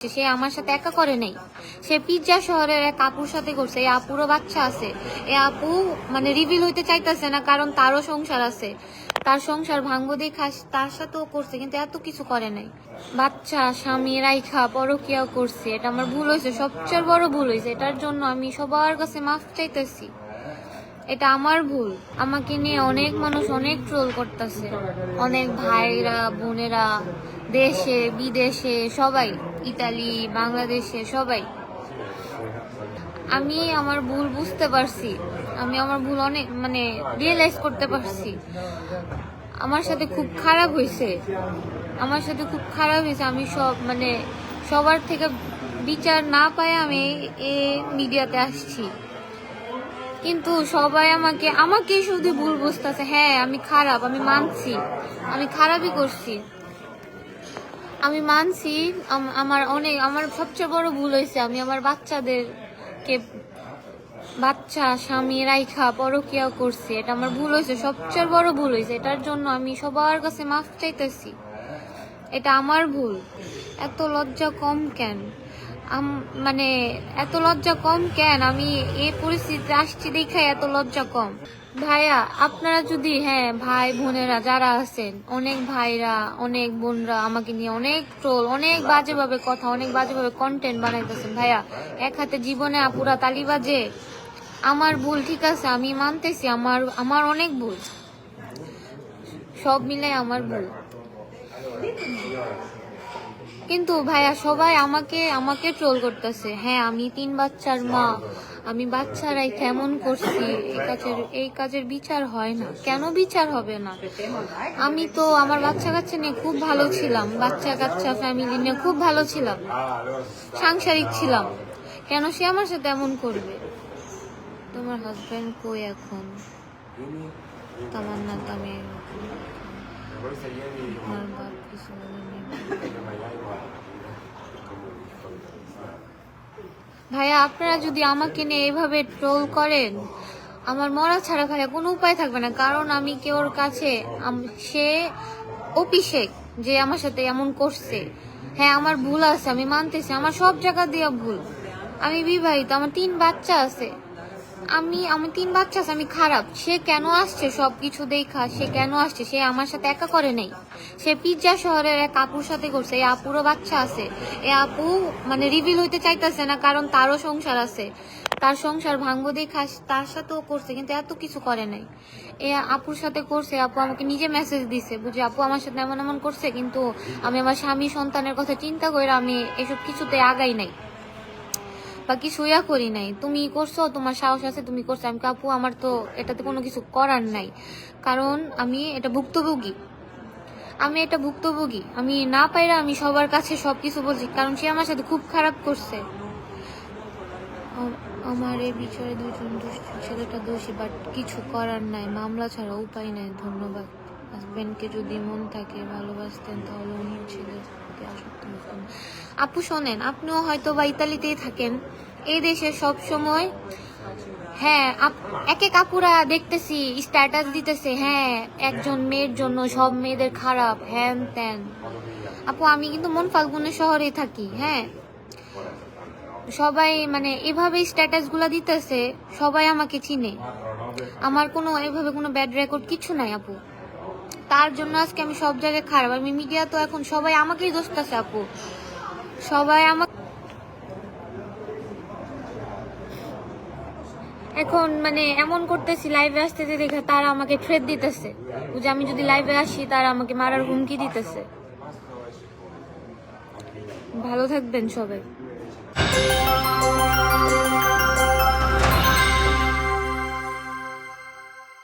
সে আমার সাথে একা করে নাই, সে পিজ্জা শহরের এক আপুর সাথে করছে। এই আপুরও বাচ্চা আছে। এই আপু মানে রিভিল হইতে চাইতেছে না, কারণ তারও সংসার আছে, তার সংসার ভাঙবো দেখা তার সাথেও করছে, কিন্তু এত কিছু করে নাই। বাচ্চা স্বামী রাইখা পরকিয়াও করছে। এটা আমার ভুল হয়েছে, সবচেয়ে বড় ভুল হয়েছে। এটার জন্য আমি সবার কাছে মাফ চাইতেছি। এটা আমার ভুল। আমাকে নিয়ে অনেক মানুষ অনেক ট্রোল করতেছে, অনেক ভাইরা বোনেরা, দেশে বিদেশে সবাই, ইতালি বাংলাদেশে সবাই। আমি আমার ভুল বুঝতে পারছি, আমি আমার ভুল অনেক মানে রিয়েলাইজ করতে পারছি। আমার সাথে খুব খারাপ হয়েছে, আমার সাথে খুব খারাপ হয়েছে। আমি সব মানে সবার থেকে বিচার না পাই আমি এই মিডিয়াতে আসছি, কিন্তু সবাই আমাকে শুধু ভুল বুঝতেছে। হ্যাঁ আমি খারাপ, আমি মানছি, আমি খারাপই করছি, আমি মানছি। আমার সবচেয়ে বড় ভুল হয়েছে, আমি আমার বাচ্চাদেরকে বাচ্চা স্বামী রাইখা পরকিয়াও করছি। এটা আমার ভুল হয়েছে, সবচেয়ে বড় ভুল হয়েছে। এটার জন্য আমি সবার কাছে মাফ চাইতেছি। এটা আমার ভুল। এত লজ্জা কম কেন? মানে এত লজ্জা কম কেন? আমি এই পরিস্থিতিতে আসছি দেখে এত লজ্জা কম। ভাইয়া আপনারা যদি, হ্যাঁ ভাই বোনেরা যারা আছেন, অনেক ভাইরা অনেক বোনরা আমাকে নিয়ে অনেক ট্রোল, অনেক বাজেভাবে কথা, অনেক বাজেভাবে কন্টেন্ট বানাইতেছেন। ভাইয়া এক হাতে জীবনে পুরা তালি বাজে। আমার ভুল, ঠিক আছে, আমি মানতেছি আমার অনেক ভুল, সব মিলে আমার ভুল। কিন্তু ভাইয়া সবাই আমাকে ট্রোল করতেছে। হ্যাঁ আমি 3 বাচ্চার মা, আমি বাচ্চারাই কেমন করছি, এই কাজের বিচার হয় না। কেন বিচার হবে না? আমি তো আমার বাচ্চা কাচ্চা নিয়ে খুব ভালো ছিলাম, বাচ্চা কাচ্চা ফ্যামিলি নিয়ে খুব ভালো ছিলাম, সাংসারিক ছিলাম। কেন সে আমার সাথে এমন করবে? তোমার হাজবেন্ড কই এখন? তামান্না তামিম। ভাইয়া আপনারা যদি আমাকে নিয়ে এভাবে ট্রোল করেন, আমার মরা ছাড়া ভাইয়া কোনো উপায় থাকবে না। কারণ আমি কেউর কাছে, সে অভিষেক যে আমার সাথে এমন করছে, হ্যাঁ আমার ভুল আছে, আমি মানতেছি, আমার সব জায়গা দিয়ে ভুল। আমি বিবাহিত, আমার 3 বাচ্চা আছে, আমি 3 বাচ্চা আছে, আমি খারাপ। সে কেন আসছে সবকিছু দেখা? সে কেন আসছে? সে আমার সাথে একা করে নাই, সে পিজ্জা শহরের এক আপুর সাথে করছে। এই আপুরও বাচ্চা আছে। এই আপু মানে রিভিল হইতে চাইতেছে না, কারণ তারও সংসার আছে, তার সংসার ভাঙবো দেখা তার সাথেও করছে, কিন্তু এত কিছু করে নাই। এ আপুর সাথে করছে। আপু আমাকে নিজে মেসেজ দিছে, বুঝি আপু আমার সাথে এমন এমন করছে, কিন্তু আমি আমার স্বামী সন্তানের কথা চিন্তা করে আমি এসব কিছুতে আগাই নাই বা কিছু করি নাই। তুমি করছো, তোমার সাহস আছে, তুমি করছো। আমি আপু আমার তো এটাতে কোনো কিছু করার নাই, কারণ আমি এটা ভুক্তভোগী, আমি না পাইরা আমি সবার কাছে সবকিছু বলছি, কারণ সে আমার সাথে খুব খারাপ করছে। আমার এই বিচারে 2জন ছেলেটা দোষী, বাট কিছু করার নাই, মামলা ছাড়া উপায় নাই। ধন্যবাদ। হাজবেন্ডকে যদি মন থাকে ভালোবাসতেন তাহলে অন্য ছেলের প্রতি আসক্ত হতেন। আপু শোনেন, আপনিও হয়তো বা ইতালিতেই থাকেন, এই দেশে সব সময়, হ্যাঁ এক আপুরা দেখতেছি স্ট্যাটাস দিতেছে, হ্যাঁ একজন মেয়ের জন্য সব মেয়েদের খারাপ, হ্যান ত্যান। আপু আমি কিন্তু মন ফাল্গুনের শহরেই থাকি। হ্যাঁ সবাই মানে এভাবে স্ট্যাটাস গুলা দিতেছে, সবাই আমাকে চিনে, আমার কোনো এভাবে কোনো ব্যাড রেকর্ড কিছু নাই আপু। তার জন্য আজকে আমি সব জায়গায় খারাপ। আমি মিডিয়া তো এখন সবাই আমাকেই দোষতেছে আপু, সবাই আমাকে এখন মানে এমন করতেছি, লাইভে আসতেছে দেখে তারা আমাকে থ্রেট দিতেছে, বুঝে আমি যদি লাইভে আসি তারা আমাকে মারার হুমকি দিতেছে। ভালো থাকবেন সবাই।